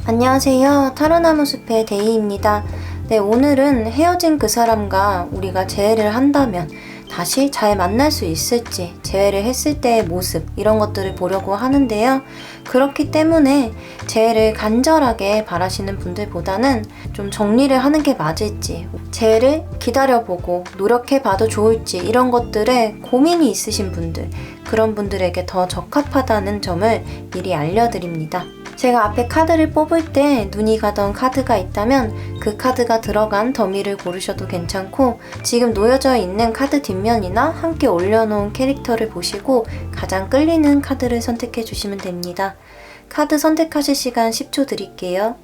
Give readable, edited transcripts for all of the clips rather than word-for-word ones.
안녕하세요. 타로나무숲의 데이입니다. 네, 오늘은 헤어진 그 사람과 우리가 재회를 한다면 다시 잘 만날 수 있을지, 재회를 했을 때의 모습, 이런 것들을 보려고 하는데요. 그렇기 때문에 재회를 간절하게 바라시는 분들보다는 좀 정리를 하는 게 맞을지, 재회를 기다려보고 노력해봐도 좋을지, 이런 것들에 고민이 있으신 분들, 그런 분들에게 더 적합하다는 점을 미리 알려드립니다. 제가 앞에 카드를 뽑을 때 눈이 가던 카드가 있다면 그 카드가 들어간 더미를 고르셔도 괜찮고, 지금 놓여져 있는 카드 뒷면이나 함께 올려놓은 캐릭터를 보시고 가장 끌리는 카드를 선택해 주시면 됩니다. 카드 선택하실 시간 10초 드릴게요.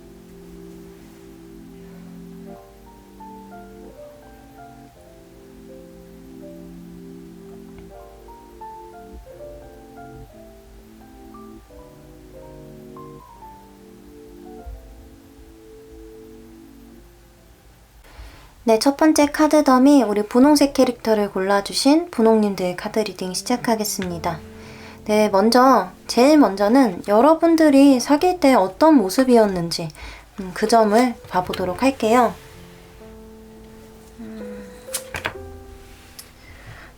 네, 첫 번째 카드 더미, 우리 분홍색 캐릭터를 골라주신 분홍님들 카드 리딩 시작하겠습니다. 네, 제일 먼저는 여러분들이 사귈 때 어떤 모습이었는지 그 점을 봐보도록 할게요.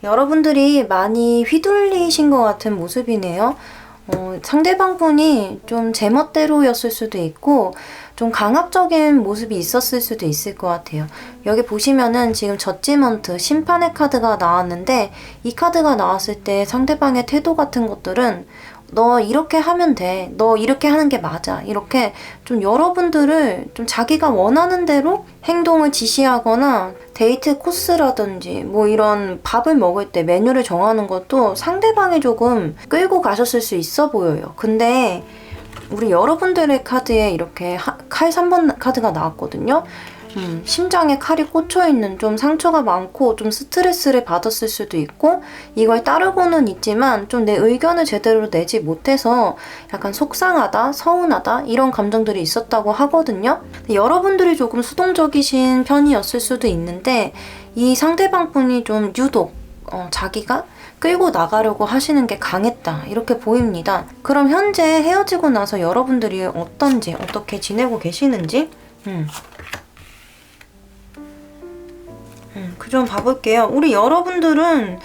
여러분들이 많이 휘둘리신 것 같은 모습이네요. 상대방 분이 좀 제멋대로였을 수도 있고 좀 강압적인 모습이 있었을 수도 있을 것 같아요. 여기 보시면은 지금 저지먼트, 심판의 카드가 나왔는데, 이 카드가 나왔을 때 상대방의 태도 같은 것들은 너 이렇게 하면 돼, 너 이렇게 하는 게 맞아, 이렇게 좀 여러분들을 좀 자기가 원하는 대로 행동을 지시하거나, 데이트 코스라든지 뭐 이런 밥을 먹을 때 메뉴를 정하는 것도 상대방이 조금 끌고 가셨을 수 있어 보여요. 근데 우리 여러분들의 카드에 이렇게 칼 3번 카드가 나왔거든요. 심장에 칼이 꽂혀있는, 좀 상처가 많고 좀 스트레스를 받았을 수도 있고, 이걸 따르고는 있지만 좀 내 의견을 제대로 내지 못해서 약간 속상하다, 서운하다, 이런 감정들이 있었다고 하거든요. 여러분들이 조금 수동적이신 편이었을 수도 있는데, 이 상대방 분이 좀 유독 자기가 끌고 나가려고 하시는 게 강했다, 이렇게 보입니다. 그럼 현재 헤어지고 나서 여러분들이 어떤지, 어떻게 지내고 계시는지 그 점 봐볼게요. 우리 여러분들은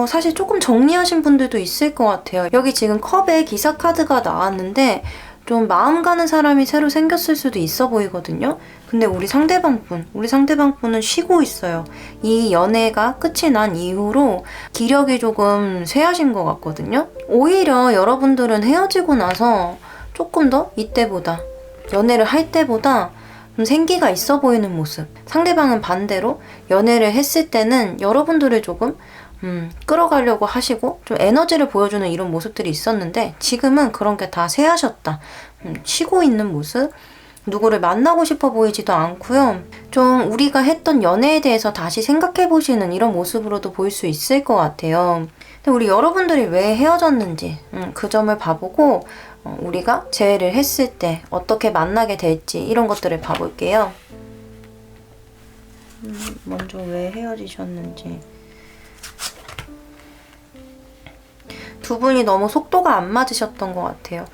사실 조금 정리하신 분들도 있을 것 같아요. 여기 지금 컵에 기사 카드가 나왔는데 좀 마음 가는 사람이 새로 생겼을 수도 있어 보이거든요. 근데 우리 상대방 분은 쉬고 있어요. 이 연애가 끝이 난 이후로 기력이 조금 쇠하신 것 같거든요. 오히려 여러분들은 헤어지고 나서 조금 더 이때보다, 연애를 할 때보다 좀 생기가 있어 보이는 모습. 상대방은 반대로 연애를 했을 때는 여러분들을 조금 끌어가려고 하시고 좀 에너지를 보여주는 이런 모습들이 있었는데, 지금은 그런 게 다 쇠하셨다. 쉬고 있는 모습. 누구를 만나고 싶어 보이지도 않고요. 좀 우리가 했던 연애에 대해서 다시 생각해 보시는 이런 모습으로도 보일 수 있을 것 같아요. 근데 우리 여러분들이 왜 헤어졌는지 그 점을 봐보고 우리가 재회를 했을 때 어떻게 만나게 될지 이런 것들을 봐볼게요. 먼저 왜 헤어지셨는지. 두 분이 너무 속도가 안 맞으셨던 것 같아요.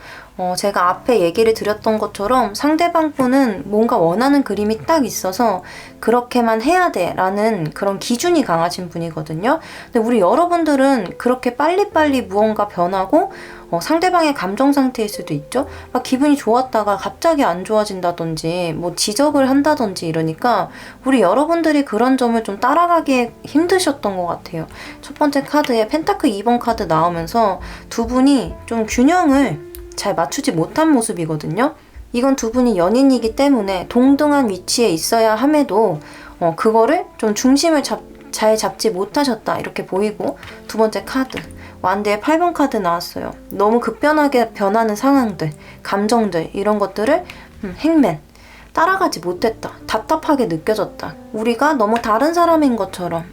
제가 앞에 얘기를 드렸던 것처럼 상대방 분은 뭔가 원하는 그림이 딱 있어서 그렇게만 해야 돼 라는 그런 기준이 강하신 분이거든요. 근데 우리 여러분들은 그렇게 빨리빨리 무언가 변하고 상대방의 감정 상태일 수도 있죠. 막 기분이 좋았다가 갑자기 안 좋아진다든지 뭐 지적을 한다든지 이러니까 우리 여러분들이 그런 점을 좀 따라가기에 힘드셨던 것 같아요. 첫 번째 카드에 펜타클 2번 카드 나오면서 두 분이 좀 균형을 잘 맞추지 못한 모습이거든요. 이건 두 분이 연인이기 때문에 동등한 위치에 있어야 함에도 그거를 좀 중심을 잘 잡지 못하셨다 이렇게 보이고, 두 번째 카드 완대의 8번 카드 나왔어요. 너무 급변하게 변하는 상황들, 감정들 이런 것들을 행맨 따라가지 못했다. 답답하게 느껴졌다. 우리가 너무 다른 사람인 것처럼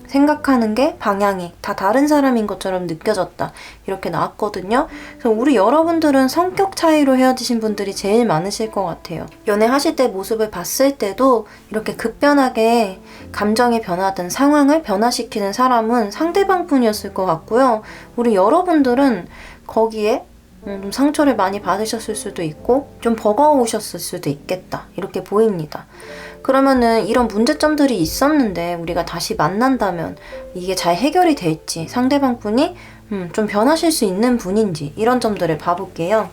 생각하는 게 방향이 다 다른 사람인 것처럼 느껴졌다. 이렇게 나왔거든요. 그래서 우리 여러분들은 성격 차이로 헤어지신 분들이 제일 많으실 것 같아요. 연애하실 때 모습을 봤을 때도 이렇게 급변하게 감정이 변하든 상황을 변화시키는 사람은 상대방 분이었을 것 같고요. 우리 여러분들은 거기에 좀 상처를 많이 받으셨을 수도 있고 좀 버거우셨을 수도 있겠다. 이렇게 보입니다. 그러면은 이런 문제점들이 있었는데 우리가 다시 만난다면 이게 잘 해결이 될지, 상대방 분이 좀 변하실 수 있는 분인지 이런 점들을 봐볼게요.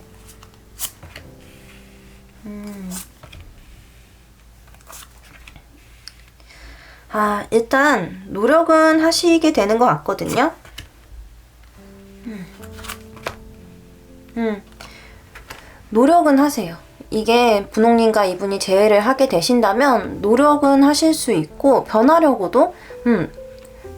일단 노력은 하시게 되는 것 같거든요. 노력은 하세요. 이게 분홍님과 이분이 재회를 하게 되신다면 노력은 하실 수 있고 변하려고도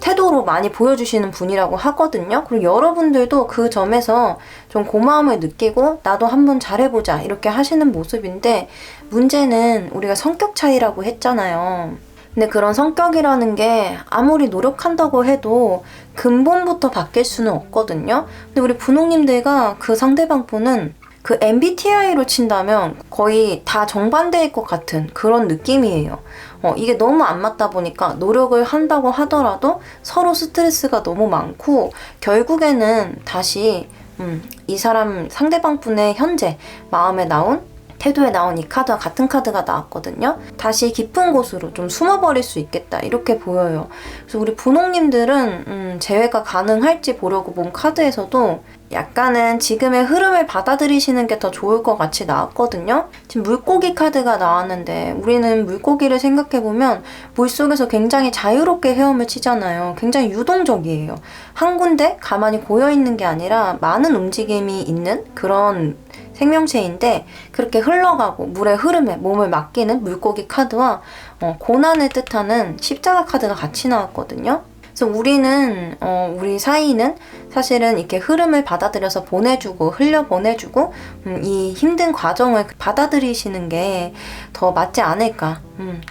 태도로 많이 보여주시는 분이라고 하거든요. 그리고 여러분들도 그 점에서 좀 고마움을 느끼고 나도 한번 잘해보자 이렇게 하시는 모습인데, 문제는 우리가 성격 차이라고 했잖아요. 근데 그런 성격이라는 게 아무리 노력한다고 해도 근본부터 바뀔 수는 없거든요. 근데 우리 분홍님들과 그 상대방 분은 그 MBTI로 친다면 거의 다 정반대일 것 같은 그런 느낌이에요. 이게 너무 안 맞다 보니까 노력을 한다고 하더라도 서로 스트레스가 너무 많고 결국에는 다시 이 사람 상대방 분의 현재 마음에 나온 태도에 나온 이 카드와 같은 카드가 나왔거든요. 다시 깊은 곳으로 좀 숨어버릴 수 있겠다 이렇게 보여요. 그래서 우리 분홍님들은 재회가 가능할지 보려고 본 카드에서도 약간은 지금의 흐름을 받아들이시는 게 더 좋을 것 같이 나왔거든요. 지금 물고기 카드가 나왔는데 우리는 물고기를 생각해보면 물속에서 굉장히 자유롭게 헤엄을 치잖아요. 굉장히 유동적이에요. 한 군데 가만히 고여있는 게 아니라 많은 움직임이 있는 그런 생명체인데, 그렇게 흘러가고 물의 흐름에 몸을 맡기는 물고기 카드와 고난을 뜻하는 십자가 카드가 같이 나왔거든요. 그래서 우리 사이는 사실은 이렇게 흐름을 받아들여서 보내주고 흘려보내주고 이 힘든 과정을 받아들이시는 게 더 맞지 않을까.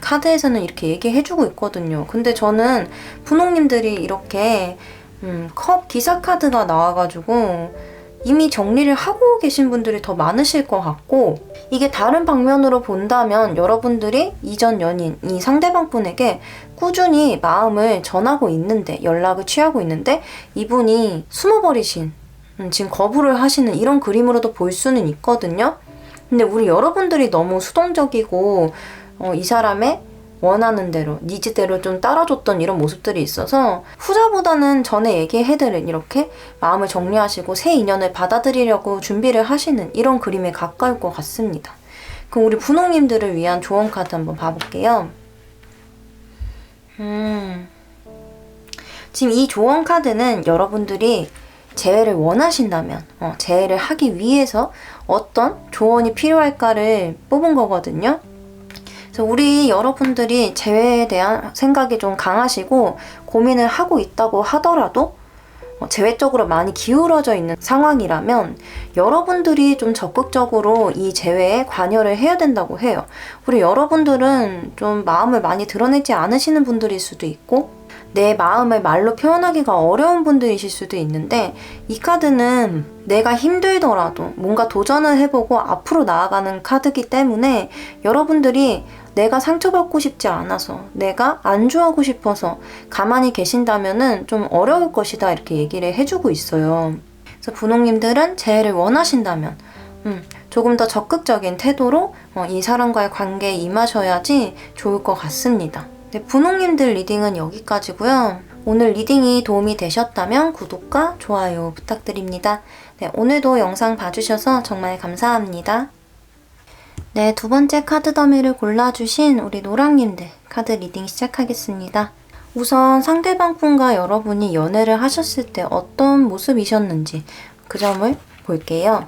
카드에서는 이렇게 얘기해주고 있거든요. 근데 저는 분홍님들이 이렇게 컵 기사 카드가 나와가지고 이미 정리를 하고 계신 분들이 더 많으실 것 같고, 이게 다른 방면으로 본다면 여러분들이 이전 연인, 이 상대방 분에게 꾸준히 마음을 전하고 있는데, 연락을 취하고 있는데 이분이 숨어버리신, 지금 거부를 하시는 이런 그림으로도 볼 수는 있거든요. 근데 우리 여러분들이 너무 수동적이고 이 사람의 원하는 대로, 니즈대로 좀 따라줬던 이런 모습들이 있어서 후자보다는 전에 얘기해드린 이렇게 마음을 정리하시고 새 인연을 받아들이려고 준비를 하시는 이런 그림에 가까울 것 같습니다. 그럼 우리 분홍님들을 위한 조언 카드 한번 봐볼게요. 지금 이 조언 카드는 여러분들이 재회를 원하신다면 재회를 하기 위해서 어떤 조언이 필요할까를 뽑은 거거든요. 그래서 우리 여러분들이 재회에 대한 생각이 좀 강하시고 고민을 하고 있다고 하더라도 재회적으로 많이 기울어져 있는 상황이라면 여러분들이 좀 적극적으로 이 재회에 관여를 해야 된다고 해요. 우리 여러분들은 좀 마음을 많이 드러내지 않으시는 분들일 수도 있고 내 마음을 말로 표현하기가 어려운 분들이실 수도 있는데, 이 카드는 내가 힘들더라도 뭔가 도전을 해보고 앞으로 나아가는 카드이기 때문에 여러분들이 내가 상처받고 싶지 않아서, 내가 안주하고 싶어서 가만히 계신다면은 좀 어려울 것이다, 이렇게 얘기를 해주고 있어요. 그래서 분홍님들은 재회를 원하신다면 조금 더 적극적인 태도로 이 사람과의 관계에 임하셔야지 좋을 것 같습니다. 네, 분홍님들 리딩은 여기까지고요. 오늘 리딩이 도움이 되셨다면 구독과 좋아요 부탁드립니다. 네, 오늘도 영상 봐주셔서 정말 감사합니다. 네, 두 번째 카드 더미를 골라주신 우리 노랑님들 카드 리딩 시작하겠습니다. 우선 상대방 분과 여러분이 연애를 하셨을 때 어떤 모습이셨는지 그 점을 볼게요.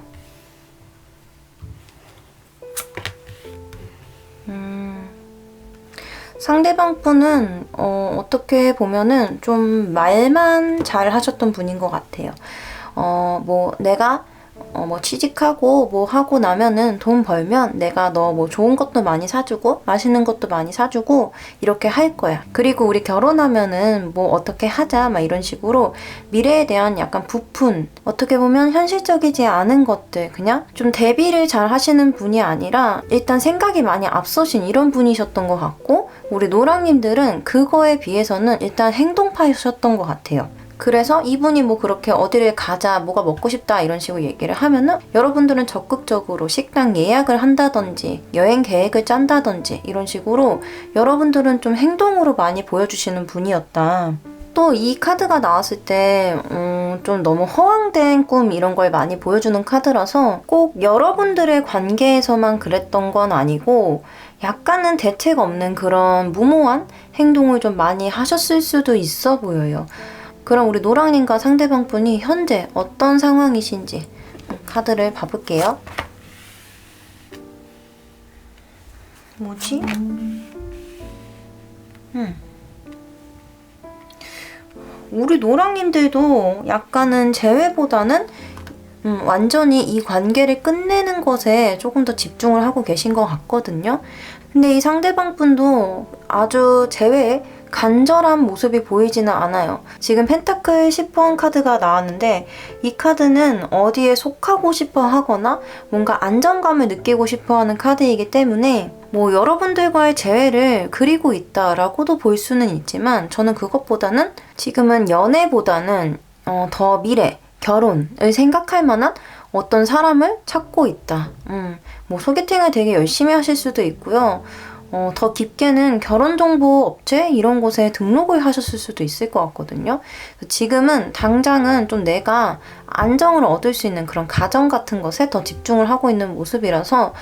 상대방 분은 어떻게 보면은 좀 말만 잘 하셨던 분인 것 같아요. 뭐 내가 뭐 취직하고 뭐 하고 나면은 돈 벌면 내가 너 뭐 좋은 것도 많이 사주고 맛있는 것도 많이 사주고 이렇게 할 거야. 그리고 우리 결혼하면은 뭐 어떻게 하자 막 이런 식으로 미래에 대한 약간 부푼, 어떻게 보면 현실적이지 않은 것들, 그냥 좀 대비를 잘 하시는 분이 아니라 일단 생각이 많이 앞서신 이런 분이셨던 것 같고, 우리 노랑님들은 그거에 비해서는 일단 행동파이셨던 것 같아요. 그래서 이분이 뭐 그렇게 어디를 가자, 뭐가 먹고 싶다 이런 식으로 얘기를 하면은 여러분들은 적극적으로 식당 예약을 한다든지 여행 계획을 짠다든지 이런 식으로 여러분들은 좀 행동으로 많이 보여주시는 분이었다. 또 이 카드가 나왔을 때 좀 너무 허황된 꿈 이런 걸 많이 보여주는 카드라서 꼭 여러분들의 관계에서만 그랬던 건 아니고 약간은 대책 없는 그런 무모한 행동을 좀 많이 하셨을 수도 있어 보여요. 그럼 우리 노랑님과 상대방 분이 현재 어떤 상황이신지 카드를 봐볼게요. 뭐지? 우리 노랑님들도 약간은 재회보다는 완전히 이 관계를 끝내는 것에 조금 더 집중을 하고 계신 것 같거든요. 근데 이 상대방 분도 아주 재회에 간절한 모습이 보이지는 않아요. 지금 펜타클 10번 카드가 나왔는데 이 카드는 어디에 속하고 싶어 하거나 뭔가 안정감을 느끼고 싶어 하는 카드이기 때문에 뭐 여러분들과의 재회를 그리고 있다라고도 볼 수는 있지만 저는 그것보다는 지금은 연애보다는 더 미래, 결혼을 생각할 만한 어떤 사람을 찾고 있다. 뭐 소개팅을 되게 열심히 하실 수도 있고요. 더 깊게는 결혼정보 업체 이런 곳에 등록을 하셨을 수도 있을 것 같거든요. 지금은 당장은 좀 내가 안정을 얻을 수 있는 그런 가정 같은 것에 더 집중을 하고 있는 모습이라서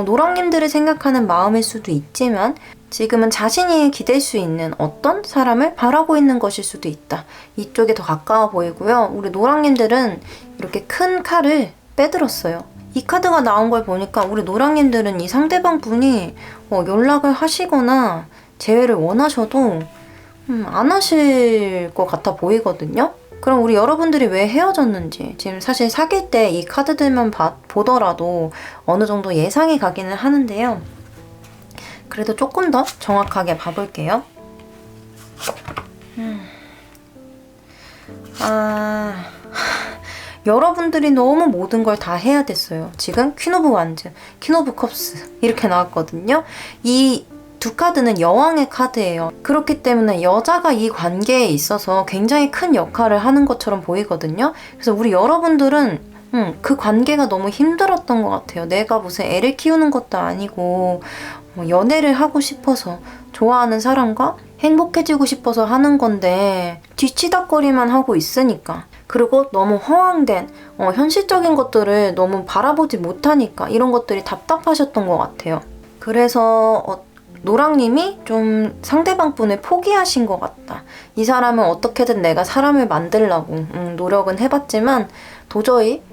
노랑님들을 생각하는 마음일 수도 있지만 지금은 자신이 기댈 수 있는 어떤 사람을 바라고 있는 것일 수도 있다. 이쪽에 더 가까워 보이고요. 우리 노랑님들은 이렇게 큰 칼을 빼들었어요. 이 카드가 나온 걸 보니까 우리 노랑님들은 이 상대방 분이 연락을 하시거나 재회를 원하셔도 안 하실 것 같아 보이거든요. 그럼 우리 여러분들이 왜 헤어졌는지 지금 사실 사귈 때 이 카드들만 보더라도 어느 정도 예상이 가기는 하는데요. 그래도 조금 더 정확하게 봐볼게요. 여러분들이 너무 모든 걸 다 해야 됐어요. 지금 퀸 오브 완즈, 퀸 오브 컵스 이렇게 나왔거든요. 이 두 카드는 여왕의 카드예요. 그렇기 때문에 여자가 이 관계에 있어서 굉장히 큰 역할을 하는 것처럼 보이거든요. 그래서 우리 여러분들은 그 관계가 너무 힘들었던 것 같아요. 내가 무슨 애를 키우는 것도 아니고 연애를 하고 싶어서 좋아하는 사람과 행복해지고 싶어서 하는 건데 뒤치다꺼리만 하고 있으니까, 그리고 너무 허황된 현실적인 것들을 너무 바라보지 못하니까 이런 것들이 답답하셨던 것 같아요. 그래서 노랑님이 좀 상대방 분을 포기하신 것 같다. 이 사람은 어떻게든 내가 사람을 만들려고 노력은 해봤지만 도저히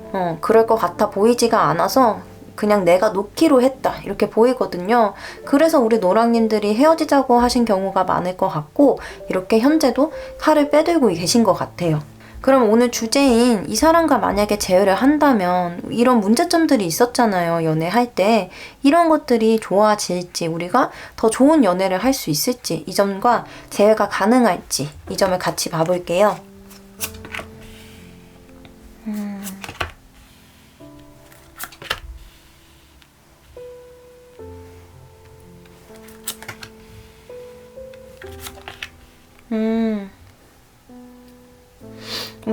그럴 것 같아 보이지가 않아서 그냥 내가 놓기로 했다 이렇게 보이거든요. 그래서 우리 노랑님들이 헤어지자고 하신 경우가 많을 것 같고 이렇게 현재도 칼을 빼들고 계신 것 같아요. 그럼 오늘 주제인 이 사람과 만약에 재회를 한다면 이런 문제점들이 있었잖아요. 연애할 때. 이런 것들이 좋아질지, 우리가 더 좋은 연애를 할 수 있을지, 이 점과 재회가 가능할지 이 점을 같이 봐볼게요.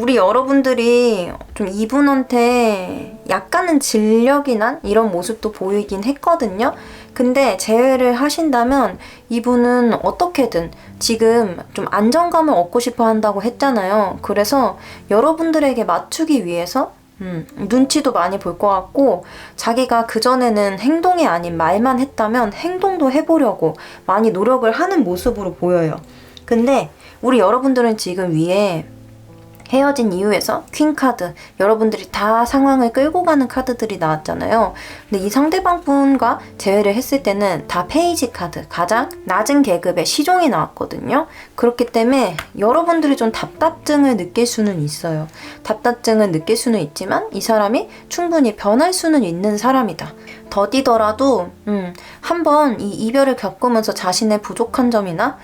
우리 여러분들이 좀 이분한테 약간은 진력이 난 이런 모습도 보이긴 했거든요. 근데 재회를 하신다면 이분은 어떻게든 지금 좀 안정감을 얻고 싶어 한다고 했잖아요. 그래서 여러분들에게 맞추기 위해서 눈치도 많이 볼 것 같고, 자기가 그전에는 행동이 아닌 말만 했다면 행동도 해보려고 많이 노력을 하는 모습으로 보여요. 근데 우리 여러분들은 지금 위에 헤어진 이유에서 퀸카드, 여러분들이 다 상황을 끌고 가는 카드들이 나왔잖아요. 근데 이 상대방 분과 재회를 했을 때는 다 페이지 카드, 가장 낮은 계급의 시종이 나왔거든요. 그렇기 때문에 여러분들이 좀 답답증을 느낄 수는 있어요. 답답증을 느낄 수는 있지만 이 사람이 충분히 변할 수는 있는 사람이다. 더디더라도 한번 이 이별을 겪으면서 자신의 부족한 점이나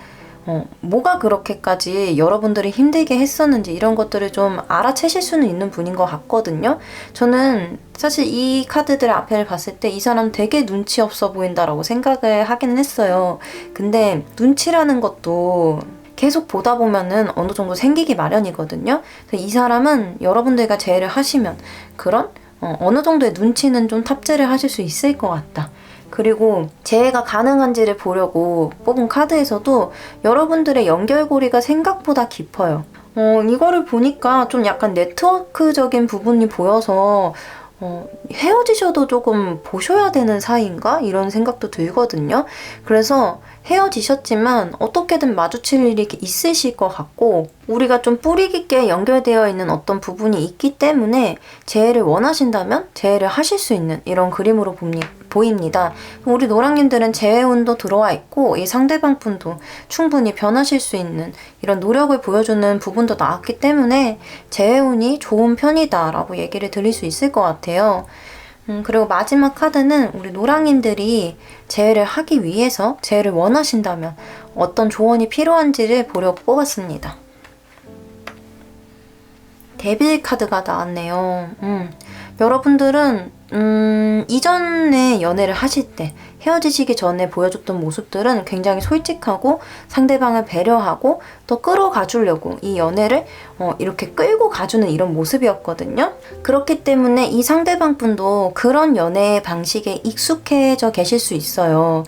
뭐가 그렇게까지 여러분들이 힘들게 했었는지 이런 것들을 좀 알아채실 수는 있는 분인 것 같거든요. 저는 사실 이 카드들의 앞에를 봤을 때 이 사람 되게 눈치 없어 보인다라고 생각을 하기는 했어요. 근데 눈치라는 것도 계속 보다 보면은 어느 정도 생기기 마련이거든요. 그래서 이 사람은 여러분들과 재회를 하시면 그런 어느 정도의 눈치는 좀 탑재를 하실 수 있을 것 같다. 그리고 재회가 가능한지를 보려고 뽑은 카드에서도 여러분들의 연결고리가 생각보다 깊어요. 이거를 보니까 좀 약간 네트워크적인 부분이 보여서 헤어지셔도 조금 보셔야 되는 사이인가? 이런 생각도 들거든요. 그래서 헤어지셨지만 어떻게든 마주칠 일이 있으실 것 같고, 우리가 좀 뿌리 깊게 연결되어 있는 어떤 부분이 있기 때문에 재회를 원하신다면 재회를 하실 수 있는 이런 그림으로 보입니다. 우리 노랑님들은 재회운도 들어와 있고 이 상대방 분도 충분히 변하실 수 있는 이런 노력을 보여주는 부분도 나왔기 때문에 재회운이 좋은 편이다 라고 얘기를 드릴 수 있을 것 같아요. 그리고 마지막 카드는 우리 노랑님들이 재회를 하기 위해서 재회를 원하신다면 어떤 조언이 필요한지를 보려고 뽑았습니다. 데빌 카드가 나왔네요. 여러분들은 이전에 연애를 하실 때 헤어지시기 전에 보여줬던 모습들은 굉장히 솔직하고 상대방을 배려하고 또 끌어가 주려고 이 연애를 이렇게 끌고 가주는 이런 모습이었거든요. 그렇기 때문에 이 상대방 분도 그런 연애의 방식에 익숙해져 계실 수 있어요.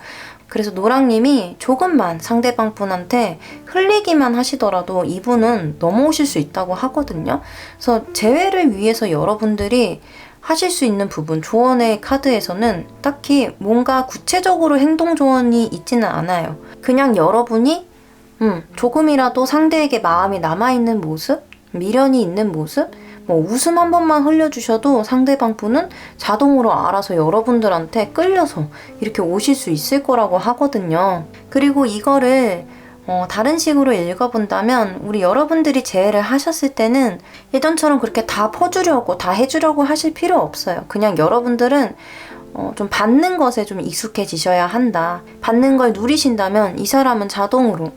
그래서 노랑님이 조금만 상대방 분한테 흘리기만 하시더라도 이분은 넘어오실 수 있다고 하거든요. 그래서 재회를 위해서 여러분들이 하실 수 있는 부분, 조언의 카드에서는 딱히 뭔가 구체적으로 행동 조언이 있지는 않아요. 그냥 여러분이 조금이라도 상대에게 마음이 남아있는 모습, 미련이 있는 모습, 웃음 한 번만 흘려주셔도 상대방 분은 자동으로 알아서 여러분들한테 끌려서 이렇게 오실 수 있을 거라고 하거든요. 그리고 이거를 다른 식으로 읽어본다면 우리 여러분들이 재회를 하셨을 때는 예전처럼 그렇게 다 퍼주려고 다 해주려고 하실 필요 없어요. 그냥 여러분들은 좀 받는 것에 좀 익숙해지셔야 한다. 받는 걸 누리신다면 이 사람은 자동으로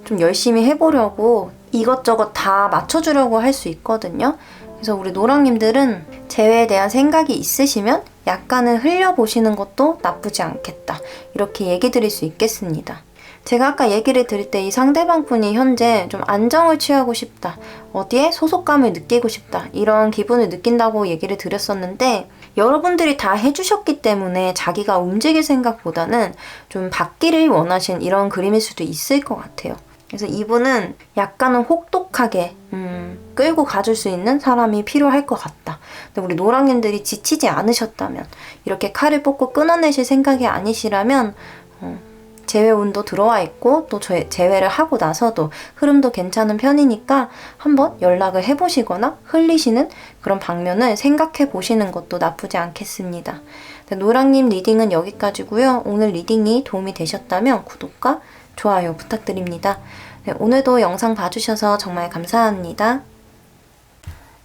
좀 열심히 해보려고 이것저것 다 맞춰주려고 할 수 있거든요. 그래서 우리 노랑님들은 재회에 대한 생각이 있으시면 약간은 흘려보시는 것도 나쁘지 않겠다. 이렇게 얘기 드릴 수 있겠습니다. 제가 아까 얘기를 드릴 때 이 상대방 분이 현재 좀 안정을 취하고 싶다, 어디에 소속감을 느끼고 싶다, 이런 기분을 느낀다고 얘기를 드렸었는데 여러분들이 다 해주셨기 때문에 자기가 움직일 생각보다는 좀 받기를 원하신 이런 그림일 수도 있을 것 같아요. 그래서 이분은 약간은 혹독하게 끌고 가줄 수 있는 사람이 필요할 것 같다. 근데 우리 노랑님들이 지치지 않으셨다면, 이렇게 칼을 뽑고 끊어내실 생각이 아니시라면 재회운도 들어와 있고 또 재회를 하고 나서도 흐름도 괜찮은 편이니까 한번 연락을 해보시거나 흘리시는 그런 방면을 생각해 보시는 것도 나쁘지 않겠습니다. 노랑님 리딩은 여기까지고요. 오늘 리딩이 도움이 되셨다면 구독과 좋아요 부탁드립니다. 네, 오늘도 영상 봐주셔서 정말 감사합니다.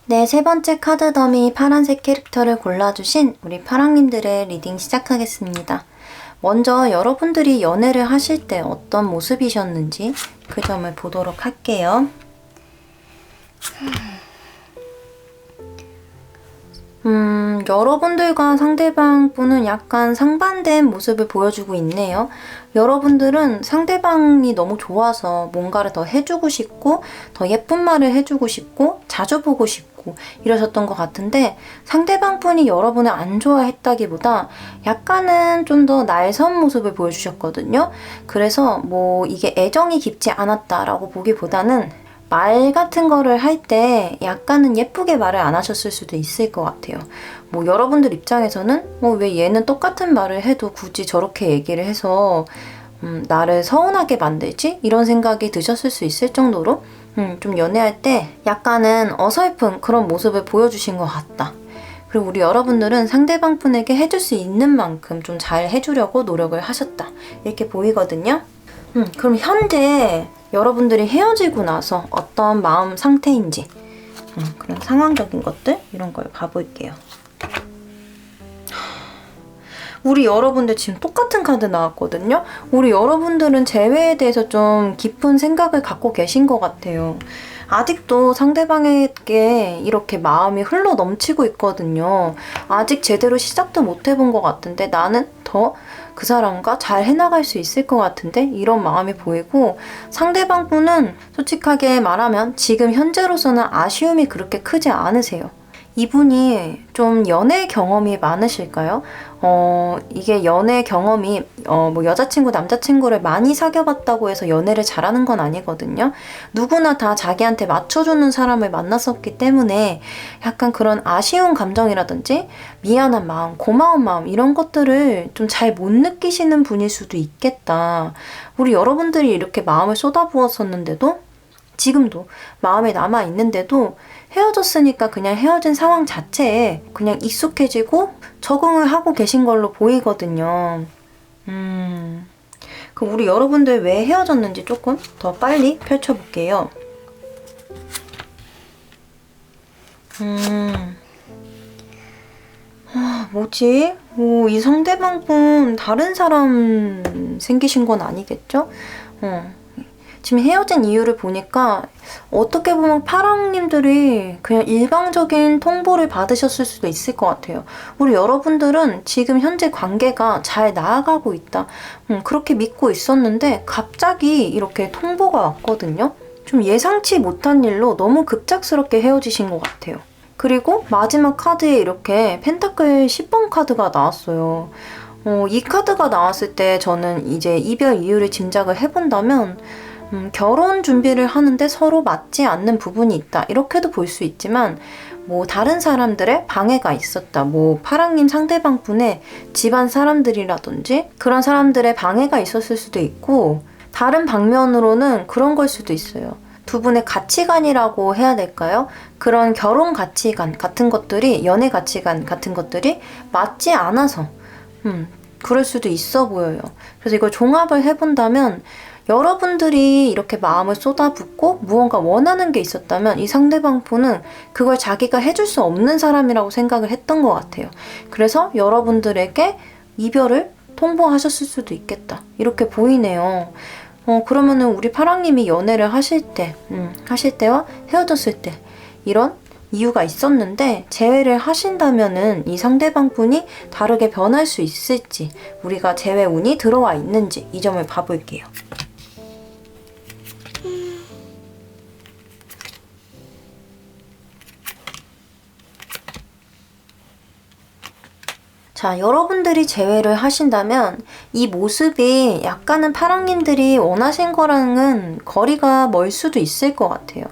네, 세 번째 카드 더미 파란색 캐릭터를 골라주신 우리 파랑님들의 리딩 시작하겠습니다. 먼저 여러분들이 연애를 하실 때 어떤 모습이셨는지 그 점을 보도록 할게요. 여러분들과 상대방 분은 약간 상반된 모습을 보여주고 있네요. 여러분들은 상대방이 너무 좋아서 뭔가를 더 해주고 싶고, 더 예쁜 말을 해주고 싶고, 자주 보고 싶고, 이러셨던 것 같은데, 상대방 분이 여러분을 안 좋아했다기보다 약간은 좀 더 날선 모습을 보여주셨거든요. 그래서 뭐 이게 애정이 깊지 않았다라고 보기보다는 말 같은 거를 할 때 약간은 예쁘게 말을 안 하셨을 수도 있을 것 같아요. 뭐 여러분들 입장에서는 왜 얘는 똑같은 말을 해도 굳이 저렇게 얘기를 해서 나를 서운하게 만들지? 이런 생각이 드셨을 수 있을 정도로 좀 연애할 때 약간은 어설픈 그런 모습을 보여주신 것 같다. 그리고 우리 여러분들은 상대방 분에게 해줄 수 있는 만큼 좀 잘 해주려고 노력을 하셨다. 이렇게 보이거든요. 그럼 현재 여러분들이 헤어지고 나서 어떤 마음 상태인지 그런 상황적인 것들 이런 걸 봐볼게요. 우리 여러분들 지금 똑같은 카드 나왔거든요. 우리 여러분들은 재회에 대해서 좀 깊은 생각을 갖고 계신 것 같아요. 아직도 상대방에게 이렇게 마음이 흘러 넘치고 있거든요. 아직 제대로 시작도 못 해본 것 같은데 나는 더 그 사람과 잘 해나갈 수 있을 것 같은데 이런 마음이 보이고, 상대방 분은 솔직하게 말하면 지금 현재로서는 아쉬움이 그렇게 크지 않으세요. 이분이 좀 연애 경험이 많으실까요? 이게 연애 경험이, 뭐 여자친구, 남자친구를 많이 사귀어봤다고 해서 연애를 잘하는 건 아니거든요. 누구나 다 자기한테 맞춰주는 사람을 만났었기 때문에 약간 그런 아쉬운 감정이라든지 미안한 마음, 고마운 마음 이런 것들을 좀 잘 못 느끼시는 분일 수도 있겠다. 우리 여러분들이 이렇게 마음을 쏟아부었었는데도 지금도 마음에 남아있는데도 헤어졌으니까 그냥 헤어진 상황 자체에 그냥 익숙해지고 적응을 하고 계신 걸로 보이거든요. 그럼 우리 여러분들 왜 헤어졌는지 조금 더 빨리 펼쳐볼게요. 뭐지? 이 상대방 분 다른 사람 생기신 건 아니겠죠? 지금 헤어진 이유를 보니까 어떻게 보면 파랑님들이 그냥 일방적인 통보를 받으셨을 수도 있을 것 같아요. 우리 여러분들은 지금 현재 관계가 잘 나아가고 있다. 그렇게 믿고 있었는데 갑자기 이렇게 통보가 왔거든요. 좀 예상치 못한 일로 너무 급작스럽게 헤어지신 것 같아요. 그리고 마지막 카드에 이렇게 펜타클 10번 카드가 나왔어요. 이 카드가 나왔을 때 저는 이제 이별 이유를 짐작을 해본다면 결혼 준비를 하는데 서로 맞지 않는 부분이 있다. 이렇게도 볼 수 있지만 뭐 다른 사람들의 방해가 있었다. 뭐 파랑님 상대방 분의 집안 사람들이라든지 그런 사람들의 방해가 있었을 수도 있고, 다른 방면으로는 그런 걸 수도 있어요. 두 분의 가치관이라고 해야 될까요? 그런 결혼 가치관 같은 것들이, 연애 가치관 같은 것들이 맞지 않아서 그럴 수도 있어 보여요. 그래서 이걸 종합을 해본다면 여러분들이 이렇게 마음을 쏟아붓고 무언가 원하는 게 있었다면 이 상대방 분은 그걸 자기가 해줄 수 없는 사람이라고 생각을 했던 것 같아요. 그래서 여러분들에게 이별을 통보하셨을 수도 있겠다. 이렇게 보이네요. 그러면은 우리 파랑님이 연애를 하실 때와 헤어졌을 때 이런 이유가 있었는데 재회를 하신다면은 이 상대방 분이 다르게 변할 수 있을지, 우리가 재회 운이 들어와 있는지 이 점을 봐볼게요. 자, 여러분들이 재회를 하신다면 이 모습이 약간은 파랑님들이 원하신 거랑은 거리가 멀 수도 있을 것 같아요.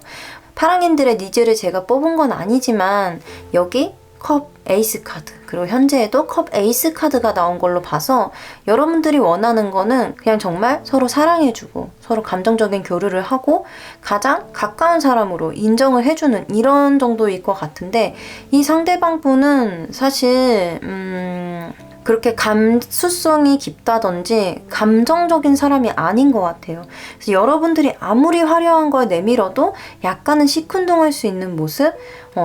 파랑님들의 니즈를 제가 뽑은 건 아니지만 여기 컵 에이스 카드, 그리고 현재에도 컵 에이스 카드가 나온 걸로 봐서 여러분들이 원하는 거는 그냥 정말 서로 사랑해주고 서로 감정적인 교류를 하고 가장 가까운 사람으로 인정을 해주는 이런 정도일 것 같은데, 이 상대방 분은 사실 그렇게 감수성이 깊다든지 감정적인 사람이 아닌 것 같아요. 그래서 여러분들이 아무리 화려한 걸 내밀어도 약간은 시큰둥할 수 있는 모습,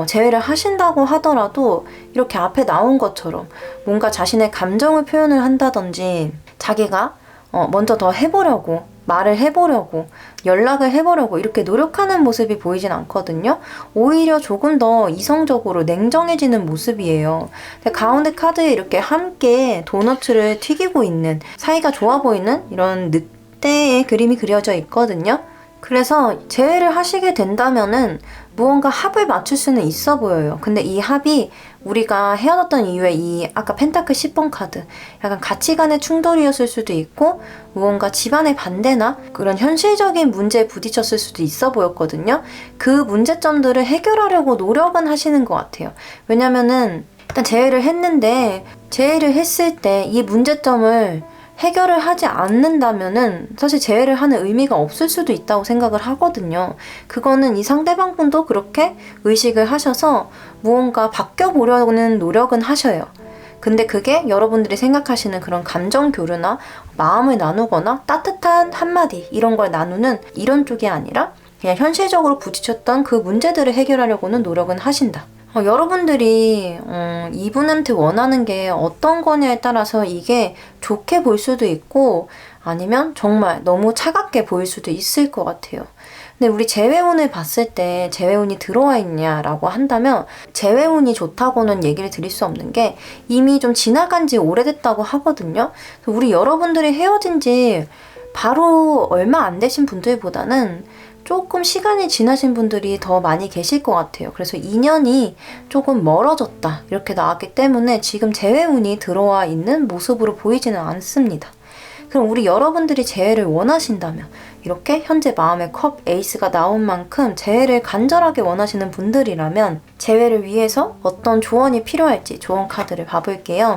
재회를 하신다고 하더라도 이렇게 앞에 나온 것처럼 뭔가 자신의 감정을 표현을 한다든지 자기가 먼저 더 해보려고 말을 해보려고, 연락을 해보려고 이렇게 노력하는 모습이 보이진 않거든요. 오히려 조금 더 이성적으로 냉정해지는 모습이에요. 가운데 카드에 이렇게 함께 도너츠를 튀기고 있는, 사이가 좋아 보이는 이런 늑대의 그림이 그려져 있거든요. 그래서 재회를 하시게 된다면은 무언가 합을 맞출 수는 있어 보여요. 근데 이 합이 우리가 헤어졌던 이유에 이 아까 펜타클 10번 카드, 약간 가치관의 충돌이었을 수도 있고 무언가 집안의 반대나 그런 현실적인 문제에 부딪혔을 수도 있어 보였거든요. 그 문제점들을 해결하려고 노력은 하시는 것 같아요. 왜냐면은 일단 재회를 했는데, 재회를 했을 때 이 문제점을 해결을 하지 않는다면은 사실 재회를 하는 의미가 없을 수도 있다고 생각을 하거든요. 그거는 이 상대방 분도 그렇게 의식을 하셔서 무언가 바뀌어 보려는 노력은 하셔요. 근데 그게 여러분들이 생각하시는 그런 감정 교류나 마음을 나누거나 따뜻한 한마디 이런 걸 나누는 이런 쪽이 아니라 그냥 현실적으로 부딪혔던 그 문제들을 해결하려고는 노력은 하신다. 여러분들이 이분한테 원하는 게 어떤 거냐에 따라서 이게 좋게 보일 수도 있고 아니면 정말 너무 차갑게 보일 수도 있을 것 같아요. 근데 우리 재회운을 봤을 때 재회운이 들어와 있냐라고 한다면 재회운이 좋다고는 얘기를 드릴 수 없는 게 이미 좀 지나간 지 오래됐다고 하거든요. 우리 여러분들이 헤어진 지 바로 얼마 안 되신 분들보다는 조금 시간이 지나신 분들이 더 많이 계실 것 같아요. 그래서 인연이 조금 멀어졌다 이렇게 나왔기 때문에 지금 재회운이 들어와 있는 모습으로 보이지는 않습니다. 그럼 우리 여러분들이 재회를 원하신다면 이렇게 현재 마음의 컵 에이스가 나온 만큼 재회를 간절하게 원하시는 분들이라면 재회를 위해서 어떤 조언이 필요할지 조언 카드를 봐볼게요.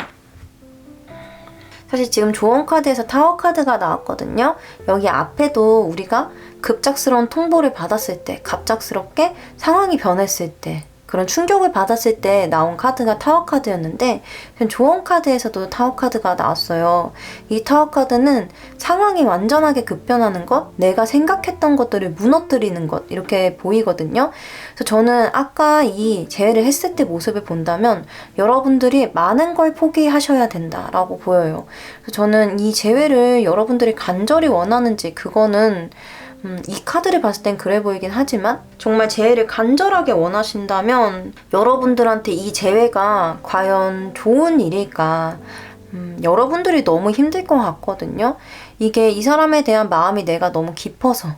사실 지금 조언 카드에서 타워 카드가 나왔거든요. 여기 앞에도 우리가 급작스러운 통보를 받았을 때, 갑작스럽게 상황이 변했을 때, 그런 충격을 받았을 때 나온 카드가 타워 카드였는데 조언 카드에서도 타워 카드가 나왔어요. 이 타워 카드는 상황이 완전하게 급변하는 것, 내가 생각했던 것들을 무너뜨리는 것 이렇게 보이거든요. 그래서 저는 아까 이 재회를 했을 때 모습을 본다면 여러분들이 많은 걸 포기하셔야 된다라고 보여요. 그래서 저는 이 재회를 여러분들이 간절히 원하는지 그거는 이 카드를 봤을 땐 그래 보이긴 하지만 정말 재회를 간절하게 원하신다면 여러분들한테 이 재회가 과연 좋은 일일까? 여러분들이 너무 힘들 것 같거든요. 이게 이 사람에 대한 마음이 내가 너무 깊어서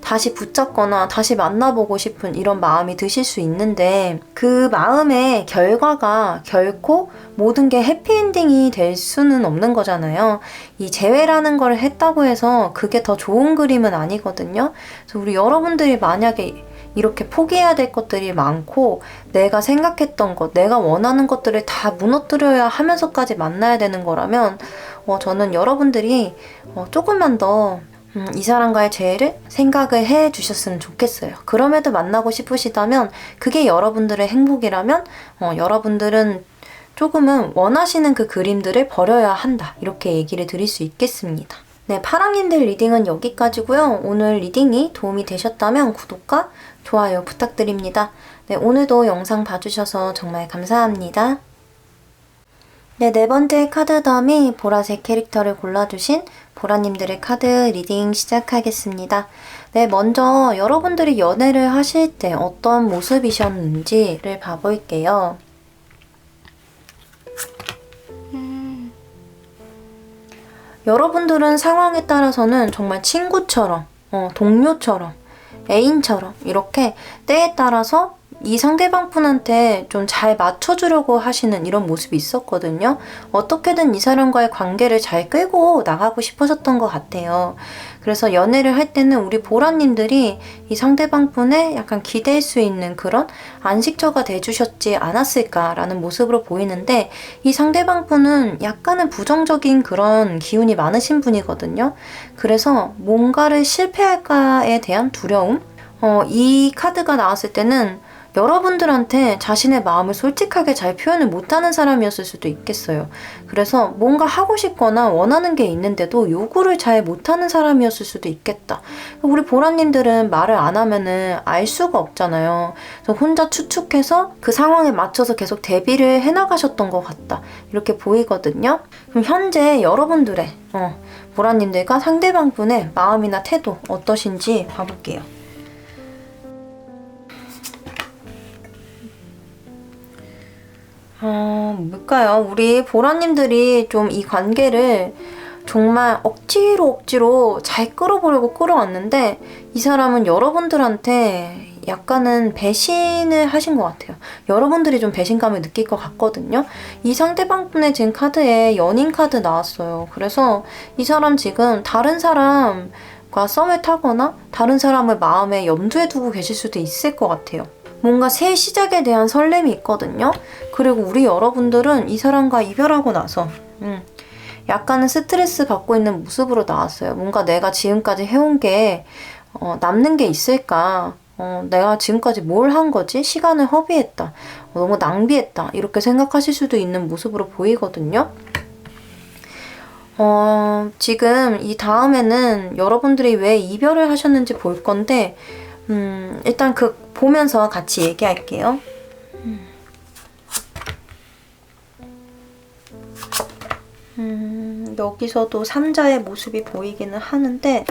다시 붙잡거나 다시 만나보고 싶은 이런 마음이 드실 수 있는데 그 마음의 결과가 결코 모든 게 해피엔딩이 될 수는 없는 거잖아요. 이 재회라는 걸 했다고 해서 그게 더 좋은 그림은 아니거든요. 그래서 우리 여러분들이 만약에 이렇게 포기해야 될 것들이 많고 내가 생각했던 것, 내가 원하는 것들을 다 무너뜨려야 하면서까지 만나야 되는 거라면 저는 여러분들이 조금만 더 이 사람과의 재회를 생각을 해 주셨으면 좋겠어요. 그럼에도 만나고 싶으시다면 그게 여러분들의 행복이라면 여러분들은 조금은 원하시는 그 그림들을 버려야 한다. 이렇게 얘기를 드릴 수 있겠습니다. 네, 파랑님들 리딩은 여기까지고요. 오늘 리딩이 도움이 되셨다면 구독과 좋아요 부탁드립니다. 네, 오늘도 영상 봐주셔서 정말 감사합니다. 네, 네 번째 카드 더미 보라색 캐릭터를 골라주신 보라님들의 카드 리딩 시작하겠습니다. 네, 먼저 여러분들이 연애를 하실 때 어떤 모습이셨는지를 봐볼게요. 여러분들은 상황에 따라서는 정말 친구처럼, 동료처럼, 애인처럼 이렇게 때에 따라서 이 상대방 분한테 좀 잘 맞춰주려고 하시는 이런 모습이 있었거든요. 어떻게든 이 사람과의 관계를 잘 끌고 나가고 싶으셨던 것 같아요. 그래서 연애를 할 때는 우리 보라님들이 이 상대방 분의 약간 기댈 수 있는 그런 안식처가 돼주셨지 않았을까라는 모습으로 보이는데 이 상대방 분은 약간은 부정적인 그런 기운이 많으신 분이거든요. 그래서 뭔가를 실패할까에 대한 두려움? 이 카드가 나왔을 때는 여러분들한테 자신의 마음을 솔직하게 잘 표현을 못하는 사람이었을 수도 있겠어요. 그래서 뭔가 하고 싶거나 원하는 게 있는데도 요구를 잘 못하는 사람이었을 수도 있겠다. 우리 보라님들은 말을 안 하면은 알 수가 없잖아요. 그래서 혼자 추측해서 그 상황에 맞춰서 계속 대비를 해나가셨던 것 같다. 이렇게 보이거든요. 그럼 현재 여러분들의 보라님들과 상대방분의 마음이나 태도 어떠신지 봐볼게요. 뭘까요? 우리 보라님들이 좀 이 관계를 정말 억지로 잘 끌어보려고 끌어왔는데 이 사람은 여러분들한테 약간은 배신을 하신 것 같아요. 여러분들이 좀 배신감을 느낄 것 같거든요. 이 상대방분의 지금 카드에 연인 카드 나왔어요. 그래서 이 사람 지금 다른 사람과 썸을 타거나 다른 사람을 마음에 염두에 두고 계실 수도 있을 것 같아요. 뭔가 새 시작에 대한 설렘이 있거든요. 그리고 우리 여러분들은 이 사람과 이별하고 나서 약간은 스트레스 받고 있는 모습으로 나왔어요. 뭔가 내가 지금까지 해온 게 남는 게 있을까? 내가 지금까지 뭘 한 거지? 시간을 허비했다. 너무 낭비했다. 이렇게 생각하실 수도 있는 모습으로 보이거든요. 지금 이 다음에는 여러분들이 왜 이별을 하셨는지 볼 건데 일단 보면서 같이 얘기할게요. 여기서도 3자의 모습이 보이기는 하는데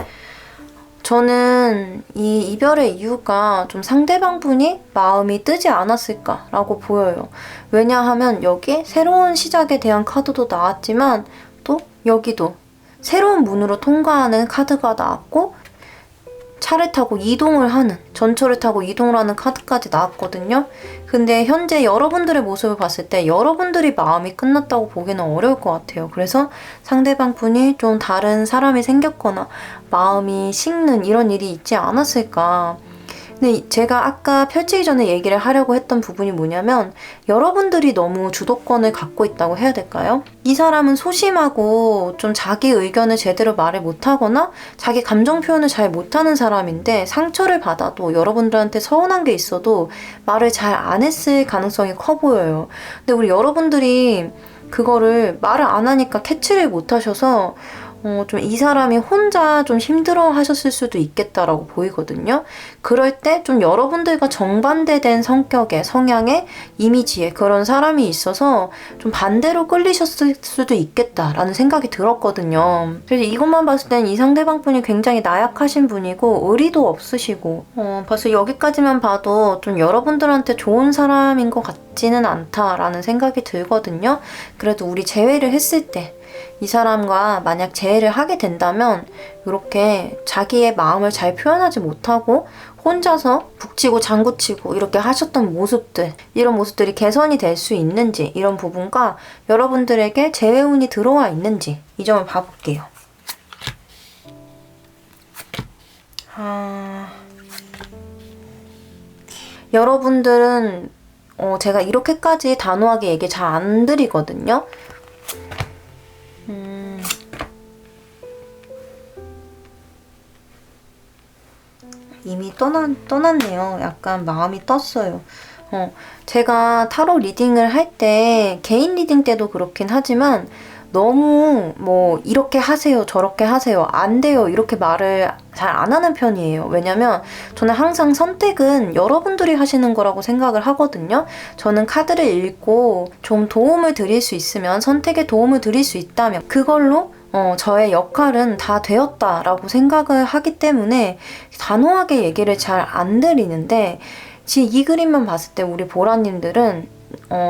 저는 이 이별의 이유가 좀 상대방분이 마음이 뜨지 않았을까라고 보여요. 왜냐하면 여기 새로운 시작에 대한 카드도 나왔지만 또 여기도 새로운 문으로 통과하는 카드가 나왔고 차를 타고 이동을 하는, 전철을 타고 이동을 하는 카드까지 나왔거든요. 근데 현재 여러분들의 모습을 봤을 때 여러분들이 마음이 끝났다고 보기는 어려울 것 같아요. 그래서 상대방 분이 좀 다른 사람이 생겼거나 마음이 식는 이런 일이 있지 않았을까. 근데 제가 아까 펼치기 전에 얘기를 하려고 했던 부분이 뭐냐면 여러분들이 너무 주도권을 갖고 있다고 해야 될까요? 이 사람은 소심하고 좀 자기 의견을 제대로 말을 못하거나 자기 감정 표현을 잘 못하는 사람인데 상처를 받아도 여러분들한테 서운한 게 있어도 말을 잘 안 했을 가능성이 커 보여요. 근데 우리 여러분들이 그거를 말을 안 하니까 캐치를 못 하셔서 좀 이 사람이 혼자 좀 힘들어 하셨을 수도 있겠다라고 보이거든요. 그럴 때 좀 여러분들과 정반대된 성격의, 성향의, 이미지의 그런 사람이 있어서 좀 반대로 끌리셨을 수도 있겠다라는 생각이 들었거든요. 그래서 이것만 봤을 땐 이 상대방 분이 굉장히 나약하신 분이고 의리도 없으시고 벌써 여기까지만 봐도 좀 여러분들한테 좋은 사람인 것 같지는 않다라는 생각이 들거든요. 그래도 우리 재회를 했을 때 이 사람과 만약 재회를 하게 된다면 이렇게 자기의 마음을 잘 표현하지 못하고 혼자서 북치고 장구치고 이렇게 하셨던 모습들, 이런 모습들이 개선이 될 수 있는지, 이런 부분과 여러분들에게 재회운이 들어와 있는지 이 점을 봐볼게요. 여러분들은 제가 이렇게까지 단호하게 얘기 잘 안 드리거든요. 이미 떠났네요. 약간 마음이 떴어요. 제가 타로 리딩을 할 때, 개인 리딩 때도 그렇긴 하지만, 너무 이렇게 하세요, 저렇게 하세요, 안 돼요, 이렇게 말을 잘 안 하는 편이에요. 왜냐면 저는 항상 선택은 여러분들이 하시는 거라고 생각을 하거든요. 저는 카드를 읽고 좀 도움을 드릴 수 있으면, 선택에 도움을 드릴 수 있다면 그걸로 저의 역할은 다 되었다라고 생각을 하기 때문에 단호하게 얘기를 잘 안 드리는데, 지금 이 그림만 봤을 때 우리 보라님들은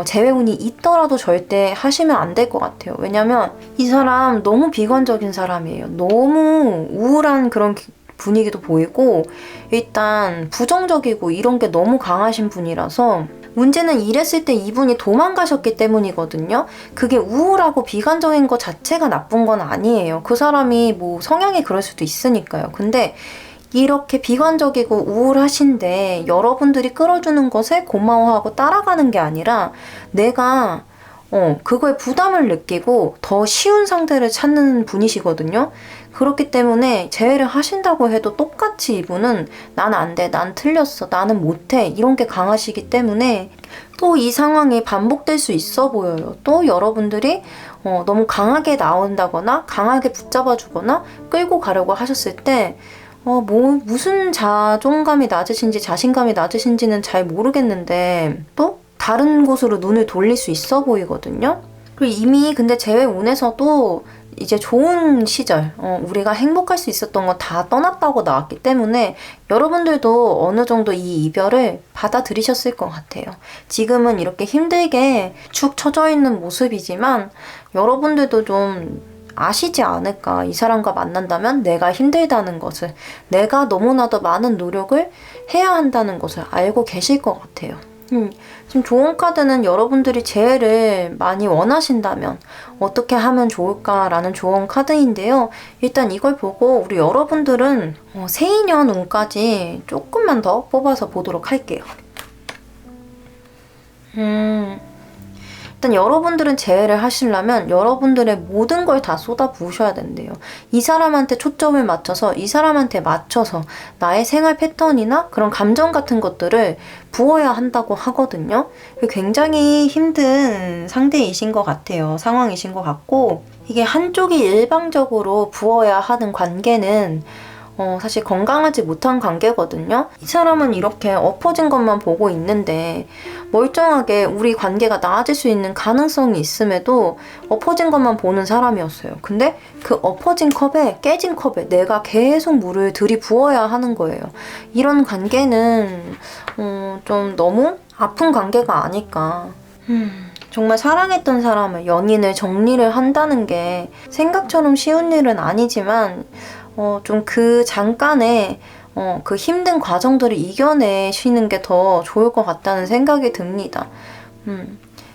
재회운이 있더라도 절대 하시면 안 될 것 같아요. 왜냐면 이 사람 너무 비관적인 사람이에요. 너무 우울한 그런 분위기도 보이고 일단 부정적이고 이런 게 너무 강하신 분이라서 문제는 이랬을 때 이분이 도망가셨기 때문이거든요. 그게 우울하고 비관적인 것 자체가 나쁜 건 아니에요. 그 사람이 성향이 그럴 수도 있으니까요. 근데 이렇게 비관적이고 우울하신데 여러분들이 끌어주는 것에 고마워하고 따라가는 게 아니라 내가 그거에 부담을 느끼고 더 쉬운 상대를 찾는 분이시거든요. 그렇기 때문에 재회를 하신다고 해도 똑같이 이분은 난 안 돼, 난 틀렸어, 나는 못해 이런 게 강하시기 때문에 또 이 상황이 반복될 수 있어 보여요. 또 여러분들이 너무 강하게 나온다거나 강하게 붙잡아 주거나 끌고 가려고 하셨을 때 무슨 자존감이 낮으신지 자신감이 낮으신지는 잘 모르겠는데 또 다른 곳으로 눈을 돌릴 수 있어 보이거든요. 그리고 이미 근데 재회운에서도 이제 좋은 시절, 우리가 행복할 수 있었던 건 다 떠났다고 나왔기 때문에 여러분들도 어느 정도 이 이별을 받아들이셨을 것 같아요. 지금은 이렇게 힘들게 축 처져 있는 모습이지만 여러분들도 좀 아시지 않을까. 이 사람과 만난다면 내가 힘들다는 것을, 내가 너무나도 많은 노력을 해야 한다는 것을 알고 계실 것 같아요. 지금 좋은 카드는 여러분들이 재회를 많이 원하신다면 어떻게 하면 좋을까라는 좋은 카드인데요. 일단 이걸 보고 우리 여러분들은 새인연 운까지 조금만 더 뽑아서 보도록 할게요. 일단 여러분들은 재회를 하시려면 여러분들의 모든 걸 다 쏟아 부으셔야 된대요. 이 사람한테 초점을 맞춰서 이 사람한테 맞춰서 나의 생활 패턴이나 그런 감정 같은 것들을 부어야 한다고 하거든요. 굉장히 힘든 상대이신 것 같아요. 상황이신 것 같고 이게 한쪽이 일방적으로 부어야 하는 관계는 사실 건강하지 못한 관계거든요. 이 사람은 이렇게 엎어진 것만 보고 있는데 멀쩡하게 우리 관계가 나아질 수 있는 가능성이 있음에도 엎어진 것만 보는 사람이었어요. 근데 그 엎어진 컵에 깨진 컵에 내가 계속 물을 들이부어야 하는 거예요. 이런 관계는 좀 너무 아픈 관계가 아닐까. 정말 사랑했던 사람을, 연인을 정리를 한다는 게 생각처럼 쉬운 일은 아니지만 좀 그 잠깐의 그 힘든 과정들을 이겨내시는 게 더 좋을 것 같다는 생각이 듭니다.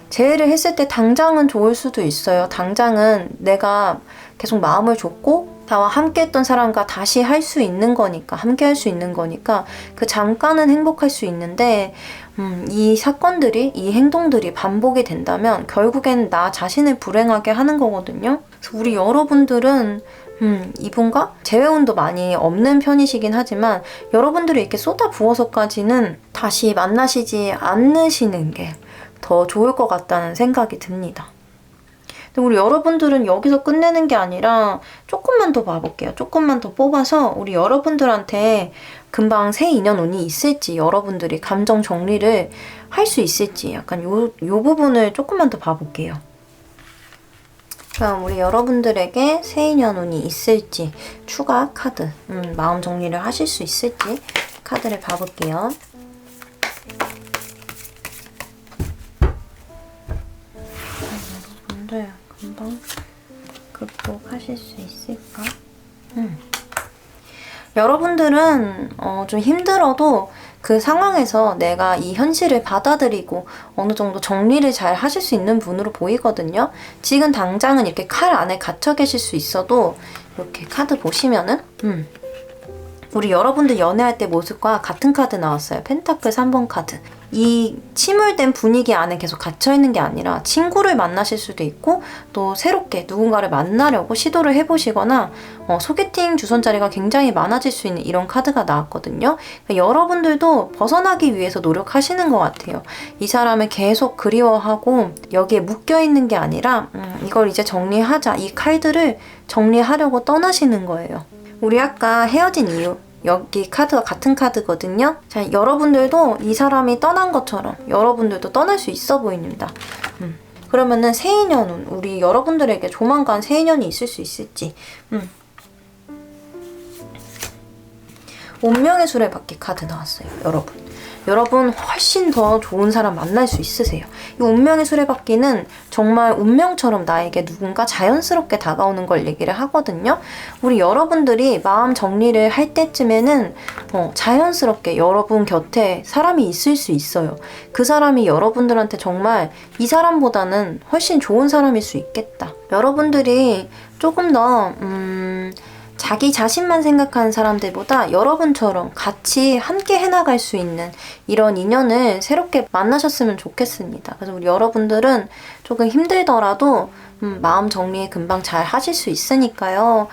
재회를 했을 때 당장은 좋을 수도 있어요. 당장은 내가 계속 마음을 줬고 나와 함께 했던 사람과 다시 할 수 있는 거니까, 함께 할 수 있는 거니까 그 잠깐은 행복할 수 있는데 이 사건들이, 이 행동들이 반복이 된다면 결국엔 나 자신을 불행하게 하는 거거든요. 그래서 우리 여러분들은 이분과 재회운도 많이 없는 편이시긴 하지만 여러분들이 이렇게 쏟아 부어서까지는 다시 만나시지 않으시는 게 더 좋을 것 같다는 생각이 듭니다. 근데 우리 여러분들은 여기서 끝내는 게 아니라 조금만 더 봐볼게요. 조금만 더 뽑아서 우리 여러분들한테 금방 새 인연 운이 있을지, 여러분들이 감정 정리를 할 수 있을지 약간 요 부분을 조금만 더 봐볼게요. 그럼 우리 여러분들에게 새 인연 운이 있을지, 추가 카드, 마음 정리를 하실 수 있을지 카드를 봐볼게요. 여러분들 금방 극복하실 수 있을까? 여러분들은 좀 힘들어도 그 상황에서 내가 이 현실을 받아들이고 어느 정도 정리를 잘 하실 수 있는 분으로 보이거든요. 지금 당장은 이렇게 칼 안에 갇혀 계실 수 있어도 이렇게 카드 보시면은 우리 여러분들 연애할 때 모습과 같은 카드 나왔어요. 펜타클 3번 카드. 이 침울된 분위기 안에 계속 갇혀있는 게 아니라 친구를 만나실 수도 있고 또 새롭게 누군가를 만나려고 시도를 해보시거나 소개팅 주선자리가 굉장히 많아질 수 있는 이런 카드가 나왔거든요. 그러니까 여러분들도 벗어나기 위해서 노력하시는 것 같아요. 이 사람을 계속 그리워하고 여기에 묶여있는 게 아니라 이걸 이제 정리하자. 이 칼들을 정리하려고 떠나시는 거예요. 우리 아까 헤어진 이유, 여기 카드가 같은 카드거든요. 자, 여러분들도 이 사람이 떠난 것처럼 여러분들도 떠날 수 있어 보입니다. 그러면은 새 인연은 우리 여러분들에게 조만간 새 인연이 있을 수 있을지. 운명의 수레바퀴 카드 나왔어요. 여러분 훨씬 더 좋은 사람 만날 수 있으세요. 이 운명의 수레바퀴는 정말 운명처럼 나에게 누군가 자연스럽게 다가오는 걸 얘기를 하거든요. 우리 여러분들이 마음 정리를 할 때쯤에는 자연스럽게 여러분 곁에 사람이 있을 수 있어요. 그 사람이 여러분들한테 정말 이 사람보다는 훨씬 좋은 사람일 수 있겠다. 여러분들이 조금 더 자기 자신만 생각하는 사람들보다 여러분처럼 같이 함께 해나갈 수 있는 이런 인연을 새롭게 만나셨으면 좋겠습니다. 그래서 우리 여러분들은 조금 힘들더라도 마음 정리 금방 잘 하실 수 있으니까요.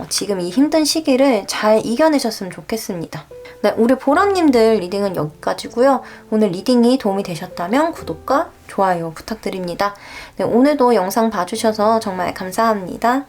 지금 이 힘든 시기를 잘 이겨내셨으면 좋겠습니다. 네, 우리 보라님들 리딩은 여기까지고요. 오늘 리딩이 도움이 되셨다면 구독과 좋아요 부탁드립니다. 네, 오늘도 영상 봐주셔서 정말 감사합니다.